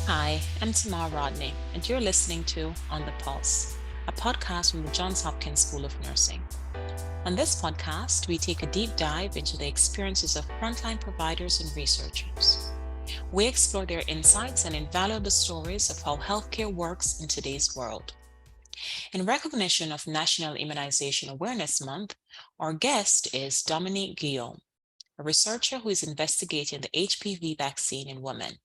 Hi, I'm Tamar Rodney, and you're listening to On the Pulse, a podcast from the Johns Hopkins School of Nursing. On this podcast, we take a deep dive into the experiences of frontline providers and researchers. We explore their insights and invaluable stories of how healthcare works in today's world. In recognition of National Immunization Awareness Month, our guest is Dominique Guillaume, a researcher who is investigating the HPV vaccine in women.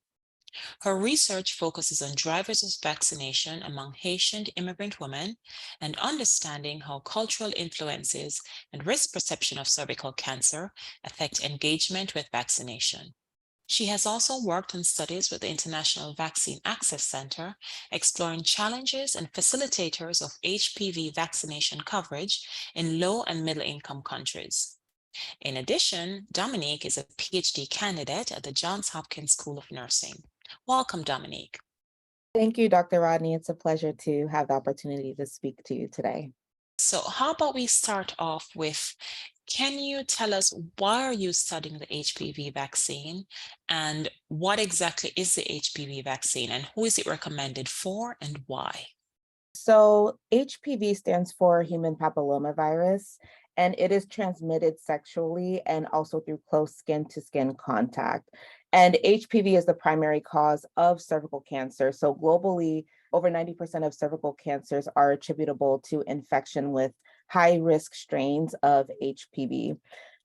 Her research focuses on drivers of vaccination among Haitian immigrant women and understanding how cultural influences and risk perception of cervical cancer affect engagement with vaccination. She has also worked on studies with the International Vaccine Access Center, exploring challenges and facilitators of HPV vaccination coverage in low and middle income countries. In addition, Dominique is a PhD candidate at the Johns Hopkins School of Nursing. Welcome, Dominique. Thank you, Dr. Rodney. It's a pleasure to have the opportunity to speak to you today. So how about we start off with, can you tell us why are you studying the HPV vaccine and what exactly is the HPV vaccine and who is it recommended for and why? So HPV stands for human papillomavirus, and it is transmitted sexually and also through close skin-to-skin contact. And HPV is the primary cause of cervical cancer. So globally, over 90% of cervical cancers are attributable to infection with high-risk strains of HPV.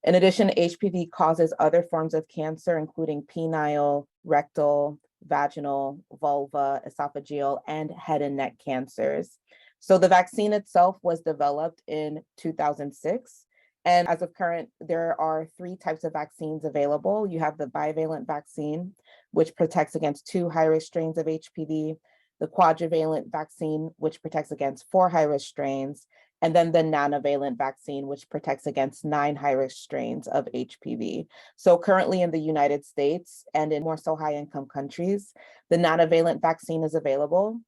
In addition, HPV causes other forms of cancer, including penile, rectal, vaginal, vulva, esophageal, and head and neck cancers. So the vaccine itself was developed in 2006. And as of current, there are three types of vaccines available. You have the bivalent vaccine, which protects against two high-risk strains of HPV, the quadrivalent vaccine, which protects against four high-risk strains, and then the nanovalent vaccine, which protects against nine high-risk strains of HPV. So currently in the United States and in more so high-income countries, the nanovalent vaccine is available.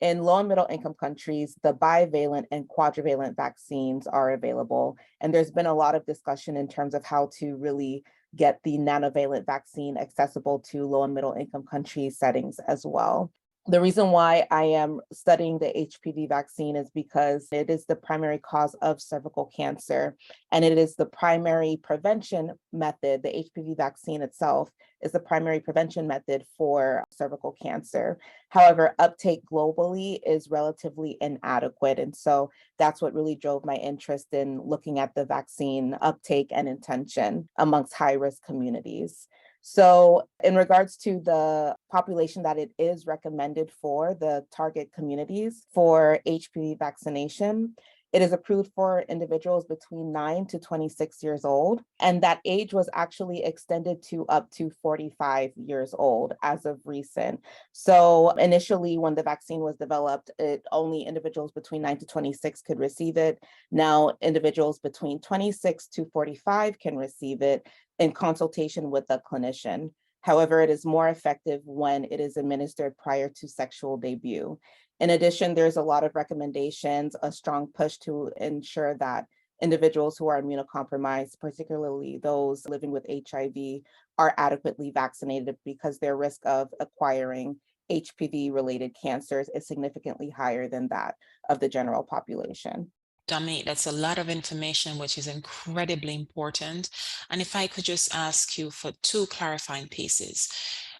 In low and middle income countries, the bivalent and quadrivalent vaccines are available. And there's been a lot of discussion in terms of how to really get the nanovalent vaccine accessible to low and middle income country settings as well. The reason why I am studying the HPV vaccine is because it is the primary cause of cervical cancer, and it is the primary prevention method. The HPV vaccine itself is the primary prevention method for cervical cancer. However, uptake globally is relatively inadequate. And so that's what really drove my interest in looking at the vaccine uptake and intention amongst high-risk communities. So in regards to the population that it is recommended for, the target communities for HPV vaccination, it is approved for individuals between 9 to 26 years old, and that age was actually extended to up to 45 years old as of recent. So initially, when the vaccine was developed, only individuals between 9 to 26 could receive it. Now, individuals between 26 to 45 can receive it in consultation with a clinician. However, it is more effective when it is administered prior to sexual debut. In addition, there's a lot of recommendations, a strong push to ensure that individuals who are immunocompromised, particularly those living with HIV, are adequately vaccinated because their risk of acquiring HPV-related cancers is significantly higher than that of the general population. Dominique, that's a lot of information, which is incredibly important. And if I could just ask you for two clarifying pieces.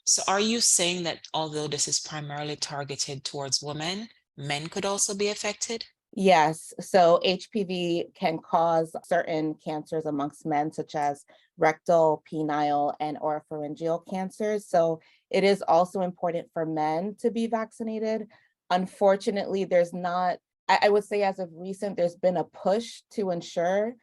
So are you saying that although this is primarily targeted towards women, men could also be affected? Yes, so HPV can cause certain cancers amongst men, such as rectal, penile, and oropharyngeal cancers. So it is also important for men to be vaccinated. Unfortunately, there's not, I would say as of recent, there's been a push to ensure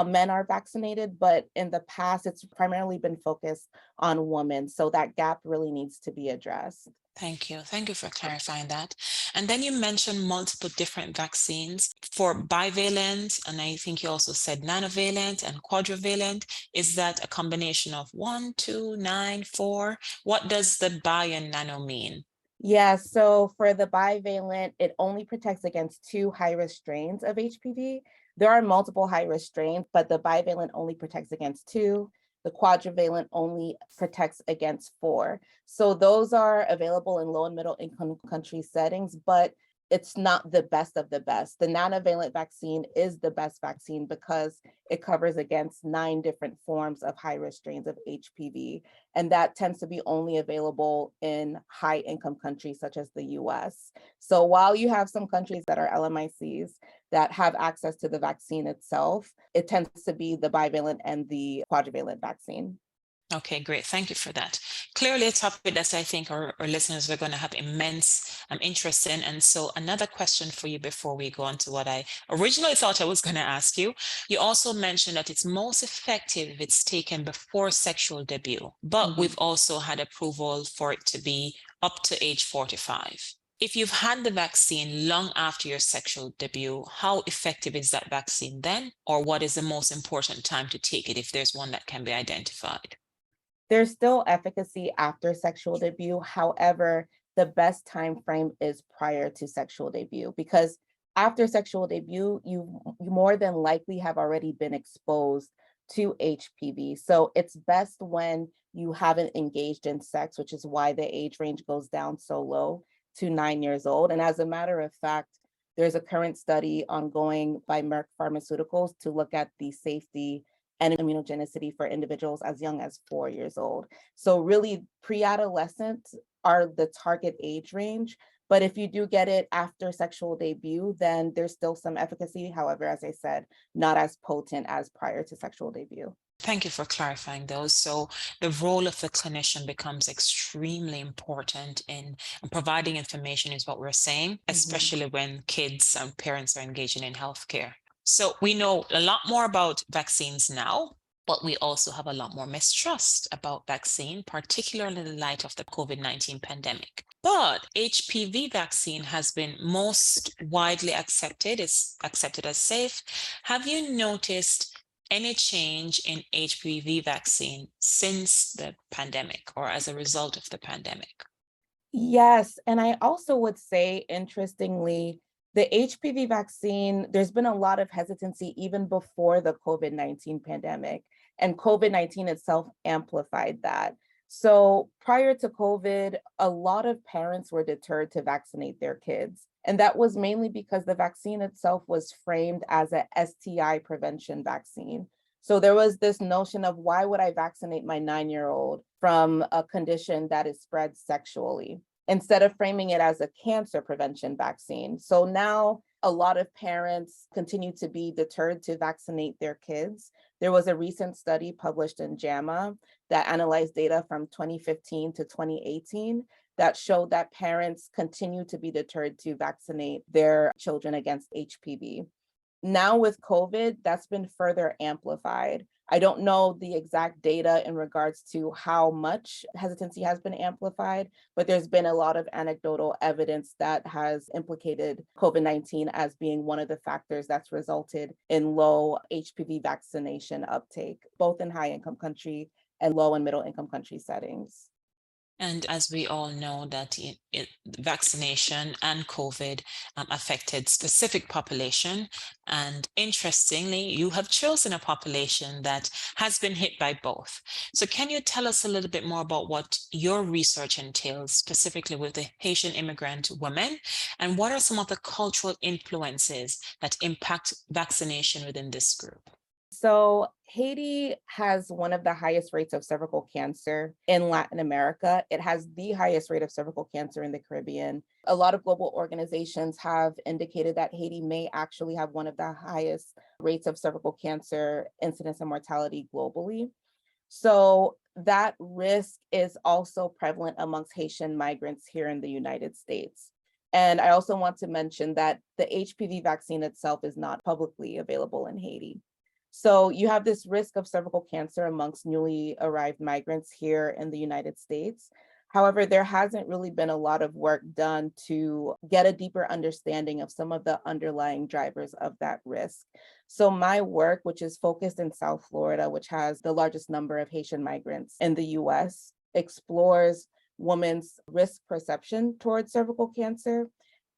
men are vaccinated, but in the past, it's primarily been focused on women. So that gap really needs to be addressed. Thank you. Thank you for clarifying that. And then you mentioned multiple different vaccines for bivalent, and I think you also said nanovalent and quadrivalent. Is that a combination of one, two, nine, four? What does the bi and nano mean? Yeah, so for the bivalent, it only protects against two high-risk strains of HPV. There are multiple high-risk strains, but the bivalent only protects against two. The quadrivalent only protects against 4. So those are available in low and middle income country settings, but it's not the best of the best. The nanovalent vaccine is the best vaccine because it covers against 9 different forms of high-risk strains of HPV. And that tends to be only available in high-income countries such as the US. So while you have some countries that are LMICs that have access to the vaccine itself, it tends to be the bivalent and the quadrivalent vaccine. Okay, great. Thank you for that. Clearly, a topic that I think our listeners are going to have immense interest in. And so, another question for you before we go on to what I originally thought I was going to ask you. You also mentioned that it's most effective if it's taken before sexual debut, but we've also had approval for it to be up to age 45. If you've had the vaccine long after your sexual debut, how effective is that vaccine then? Or what is the most important time to take it if there's one that can be identified? There's still efficacy after sexual debut. However, the best time frame is prior to sexual debut, because after sexual debut, you more than likely have already been exposed to HPV. So it's best when you haven't engaged in sex, which is why the age range goes down so low to 9 years old. And as a matter of fact, there's a current study ongoing by Merck Pharmaceuticals to look at the safety and immunogenicity for individuals as young as 4 years old. So really, pre-adolescents are the target age range. But if you do get it after sexual debut, then there's still some efficacy. However, as I said, not as potent as prior to sexual debut. Thank you for clarifying those. So the role of the clinician becomes extremely important in providing information is what we're saying, especially when kids and parents are engaging in healthcare. So we know a lot more about vaccines now, but we also have a lot more mistrust about vaccine, particularly in the light of the COVID-19 pandemic. But HPV vaccine has been most widely accepted, it's accepted as safe. Have you noticed any change in HPV vaccine since the pandemic or as a result of the pandemic? Yes, and I also would say, interestingly, the HPV vaccine, there's been a lot of hesitancy even before the COVID-19 pandemic, and COVID-19 itself amplified that. So prior to COVID, a lot of parents were deterred to vaccinate their kids. And that was mainly because the vaccine itself was framed as a STI prevention vaccine. So there was this notion of, why would I vaccinate my 9-year-old from a condition that is spread sexually, instead of framing it as a cancer prevention vaccine. So now a lot of parents continue to be deterred to vaccinate their kids. There was a recent study published in JAMA that analyzed data from 2015 to 2018 that showed that parents continue to be deterred to vaccinate their children against HPV. Now with COVID, that's been further amplified. I don't know the exact data in regards to how much hesitancy has been amplified, but there's been a lot of anecdotal evidence that has implicated COVID-19 as being one of the factors that's resulted in low HPV vaccination uptake, both in high-income country and low and middle-income country settings. And as we all know that vaccination and COVID affected specific population. And interestingly, you have chosen a population that has been hit by both. So can you tell us a little bit more about what your research entails, specifically with the Haitian immigrant women? And what are some of the cultural influences that impact vaccination within this group? So Haiti has one of the highest rates of cervical cancer in Latin America. It has the highest rate of cervical cancer in the Caribbean. A lot of global organizations have indicated that Haiti may actually have one of the highest rates of cervical cancer incidence and mortality globally. So that risk is also prevalent amongst Haitian migrants here in the United States. And I also want to mention that the HPV vaccine itself is not publicly available in Haiti. So you have this risk of cervical cancer amongst newly arrived migrants here in the United States. However, there hasn't really been a lot of work done to get a deeper understanding of some of the underlying drivers of that risk. So my work, which is focused in South Florida, which has the largest number of Haitian migrants in the US, explores women's risk perception towards cervical cancer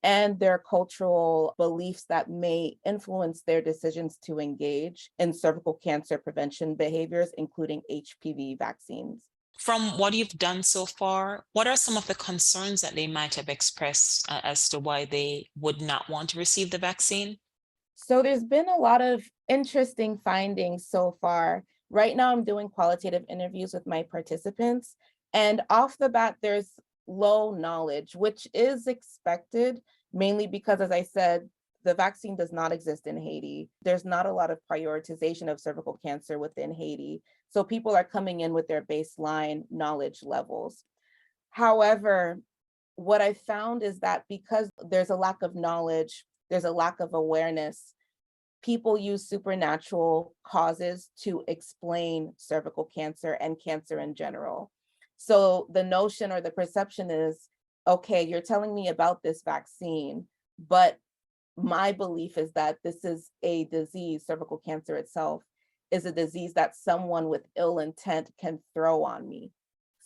and their cultural beliefs that may influence their decisions to engage in cervical cancer prevention behaviors, including HPV vaccines. From what you've done so far, what are some of the concerns that they might have expressed as to why they would not want to receive the vaccine? So there's been a lot of interesting findings so far. Right now, I'm doing qualitative interviews with my participants, and off the bat, there's low knowledge, which is expected, mainly because, as I said, the vaccine does not exist in Haiti. There's not a lot of prioritization of cervical cancer within Haiti. So people are coming in with their baseline knowledge levels. However, what I found is that because there's a lack of knowledge, there's a lack of awareness, people use supernatural causes to explain cervical cancer and cancer in general. So the notion or the perception is, okay, you're telling me about this vaccine, but my belief is that this is a disease, cervical cancer itself is a disease that someone with ill intent can throw on me.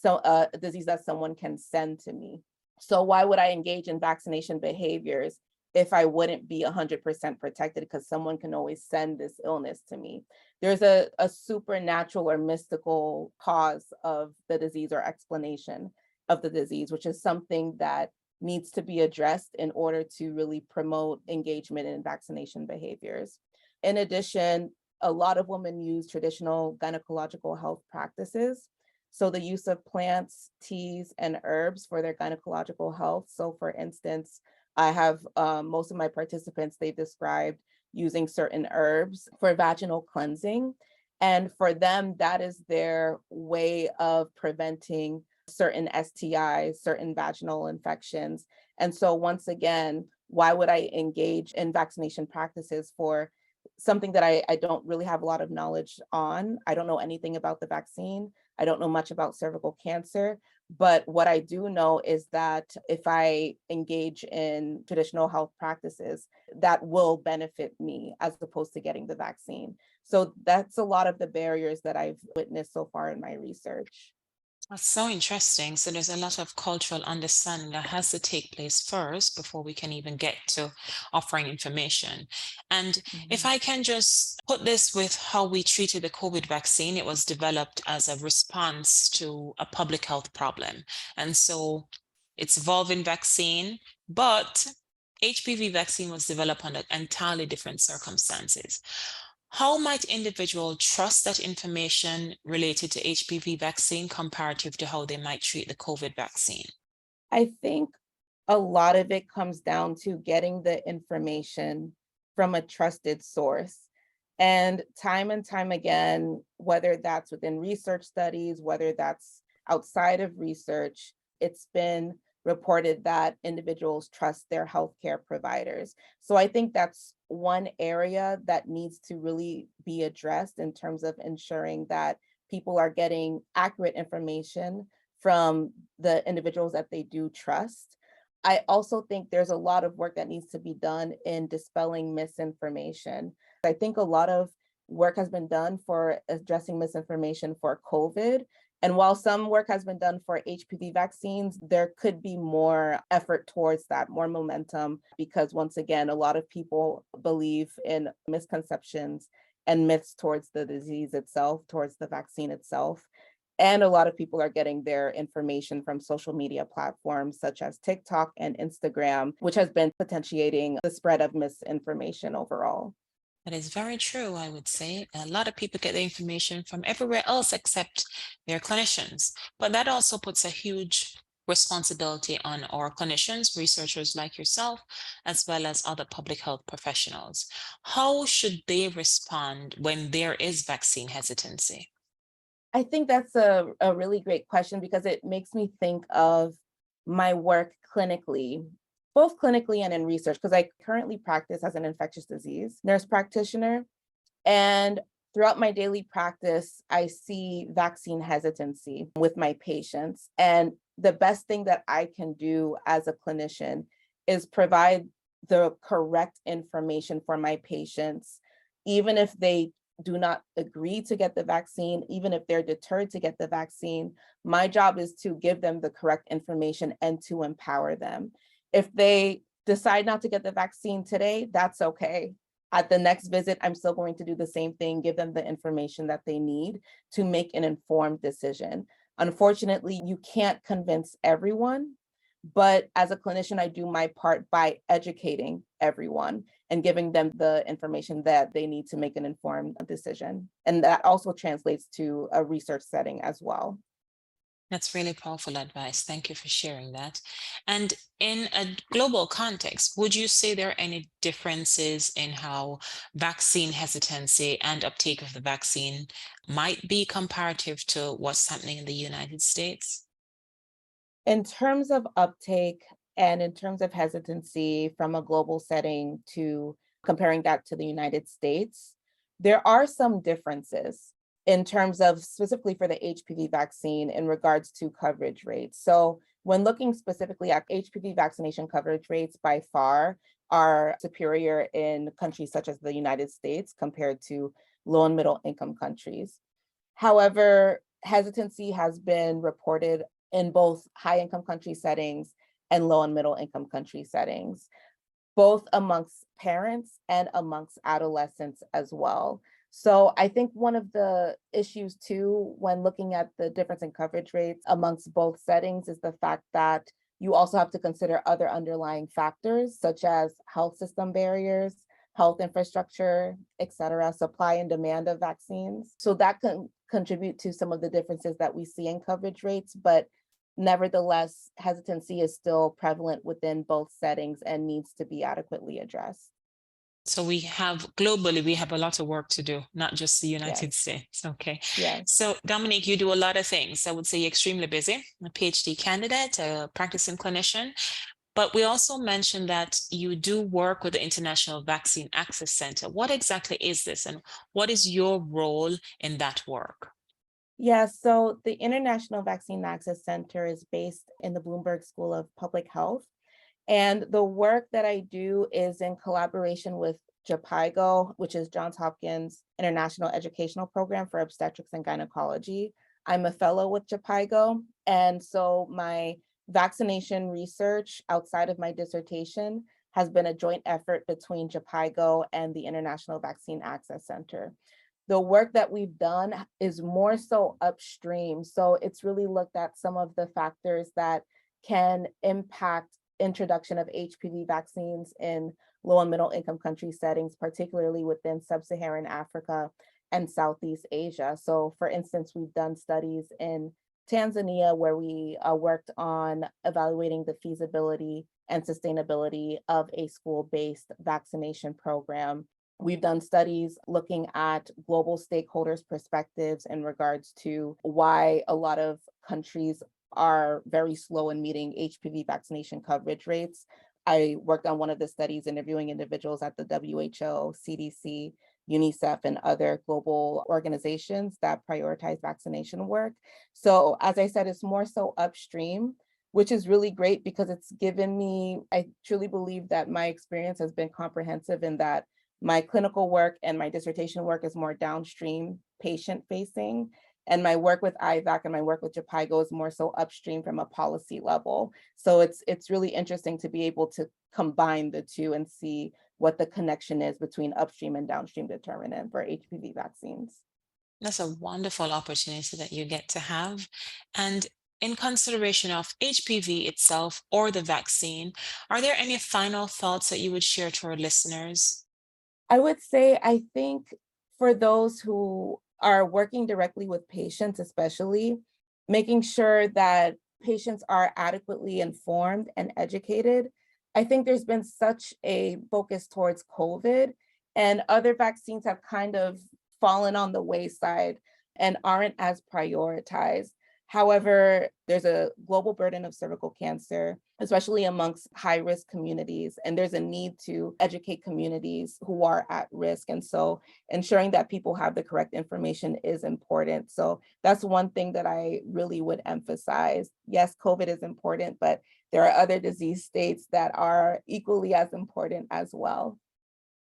So a disease that someone can send to me. So why would I engage in vaccination behaviors if I wouldn't be 100% protected, because someone can always send this illness to me? There's a supernatural or mystical cause of the disease or explanation of the disease, which is something that needs to be addressed in order to really promote engagement in vaccination behaviors. In addition, a lot of women use traditional gynecological health practices. So the use of plants, teas, and herbs for their gynecological health. So for instance, I have most of my participants, they've described using certain herbs for vaginal cleansing. And for them, that is their way of preventing certain STIs, certain vaginal infections. And so once again, why would I engage in vaccination practices for something that I don't really have a lot of knowledge on? I don't know anything about the vaccine. I don't know much about cervical cancer. But what I do know is that if I engage in traditional health practices, that will benefit me as opposed to getting the vaccine. So that's a lot of the barriers that I've witnessed so far in my research. That's so interesting. So there's a lot of cultural understanding that has to take place first before we can even get to offering information. And if Mhm. I can just put this with how we treated the COVID vaccine, it was developed as a response to a public health problem. And so it's evolving vaccine, but HPV vaccine was developed under entirely different circumstances. How might individual trust that information related to HPV vaccine comparative to how they might treat the COVID vaccine? I think a lot of it comes down to getting the information from a trusted source. And time again, whether that's within research studies, whether that's outside of research, it's been reported that individuals trust their healthcare providers. So I think that's one area that needs to really be addressed in terms of ensuring that people are getting accurate information from the individuals that they do trust. I also think there's a lot of work that needs to be done in dispelling misinformation. I think a lot of work has been done for addressing misinformation for COVID. And while some work has been done for HPV vaccines, there could be more effort towards that, more momentum, because once again, a lot of people believe in misconceptions and myths towards the disease itself, towards the vaccine itself. And a lot of people are getting their information from social media platforms such as TikTok and Instagram, which has been potentiating the spread of misinformation overall. That is very true, I would say. A lot of people get their information from everywhere else except their clinicians. But that also puts a huge responsibility on our clinicians, researchers like yourself, as well as other public health professionals. How should they respond when there is vaccine hesitancy? I think that's a really great question because it makes me think of my work clinically, both clinically and in research, because I currently practice as an infectious disease nurse practitioner. And throughout my daily practice, I see vaccine hesitancy with my patients. And the best thing that I can do as a clinician is provide the correct information for my patients, even if they do not agree to get the vaccine, even if they're deterred to get the vaccine. My job is to give them the correct information and to empower them. If they decide not to get the vaccine today, that's okay. At the next visit, I'm still going to do the same thing, give them the information that they need to make an informed decision. Unfortunately, you can't convince everyone, but as a clinician, I do my part by educating everyone and giving them the information that they need to make an informed decision. And that also translates to a research setting as well. That's really powerful advice. Thank you for sharing that. And in a global context, would you say there are any differences in how vaccine hesitancy and uptake of the vaccine might be comparative to what's happening in the United States? In terms of uptake and in terms of hesitancy from a global setting to comparing that to the United States, there are some differences in terms of specifically for the HPV vaccine in regards to coverage rates. So when looking specifically at HPV vaccination coverage rates, by far are superior in countries such as the United States compared to low and middle income countries. However, hesitancy has been reported in both high income country settings and low and middle income country settings, both amongst parents and amongst adolescents as well. So I think one of the issues too, when looking at the difference in coverage rates amongst both settings, is the fact that you also have to consider other underlying factors such as health system barriers, health infrastructure, et cetera, supply and demand of vaccines. So that can contribute to some of the differences that we see in coverage rates, but nevertheless, hesitancy is still prevalent within both settings and needs to be adequately addressed. So we have globally, we have a lot of work to do, not just the United Yes, States. Okay. yes. So Dominique, you do a lot of things. I would say you're extremely busy, a PhD candidate, a practicing clinician, but we also mentioned that you do work with the International Vaccine Access Center. What exactly is this and what is your role in that work? Yeah, so the International Vaccine Access Center is based in the Bloomberg School of Public Health. And the work that I do is in collaboration with JPIGO, which is Johns Hopkins International Educational Program for Obstetrics and Gynecology. I'm a fellow with JPIGO. And so my vaccination research outside of my dissertation has been a joint effort between JPIGO and the International Vaccine Access Center. The work that we've done is more so upstream. So it's really looked at some of the factors that can impact introduction of HPV vaccines in low and middle income country settings, particularly within sub-Saharan Africa and Southeast Asia. So for instance, we've done studies in Tanzania where we worked on evaluating the feasibility and sustainability of a school-based vaccination program. We've done studies looking at global stakeholders' perspectives in regards to why a lot of countries are very slow in meeting HPV vaccination coverage rates. I worked on one of the studies interviewing individuals at the WHO, CDC, UNICEF, and other global organizations that prioritize vaccination work. So as I said, it's more so upstream, which is really great because it's given me, I truly believe that my experience has been comprehensive in that my clinical work and my dissertation work is more downstream patient facing. And my work with IVAC and my work with JPIGO is more so upstream from a policy level. So it's really interesting to be able to combine the two and see what the connection is between upstream and downstream determinant for HPV vaccines. That's a wonderful opportunity that you get to have. And in consideration of HPV itself or the vaccine, are there any final thoughts that you would share to our listeners? I would say, I think for those who are working directly with patients, especially, making sure that patients are adequately informed and educated. I think there's been such a focus towards COVID, and other vaccines have kind of fallen on the wayside and aren't as prioritized. However, there's a global burden of cervical cancer, especially amongst high-risk communities, and there's a need to educate communities who are at risk. And so ensuring that people have the correct information is important. So that's one thing that I really would emphasize. Yes, COVID is important, but there are other disease states that are equally as important as well.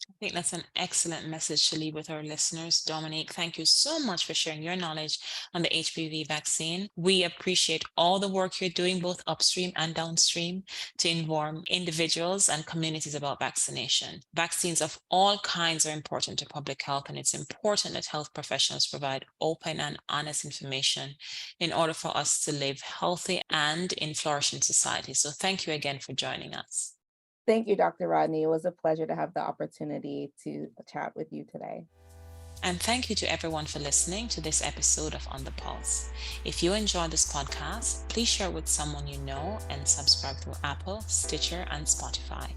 I think that's an excellent message to leave with our listeners. Dominique, thank you so much for sharing your knowledge on the HPV vaccine. We appreciate all the work you're doing, both upstream and downstream, to inform individuals and communities about vaccination. Vaccines of all kinds are important to public health, and it's important that health professionals provide open and honest information in order for us to live healthy and in flourishing society. So thank you again for joining us. Thank you, Dr. Rodney. It was a pleasure to have the opportunity to chat with you today. And thank you to everyone for listening to this episode of On the Pulse. If you enjoyed this podcast, please share it with someone you know and subscribe through Apple, Stitcher, and Spotify.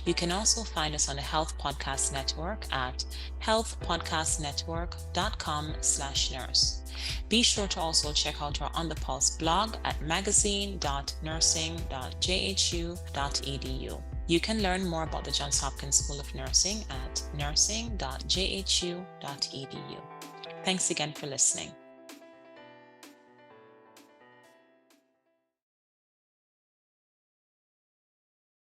You can also find us on the Health Podcast Network at healthpodcastnetwork.com/nurse. Be sure to also check out our On the Pulse blog at magazine.nursing.jhu.edu. You can learn more about the Johns Hopkins School of Nursing at nursing.jhu.edu. Thanks again for listening.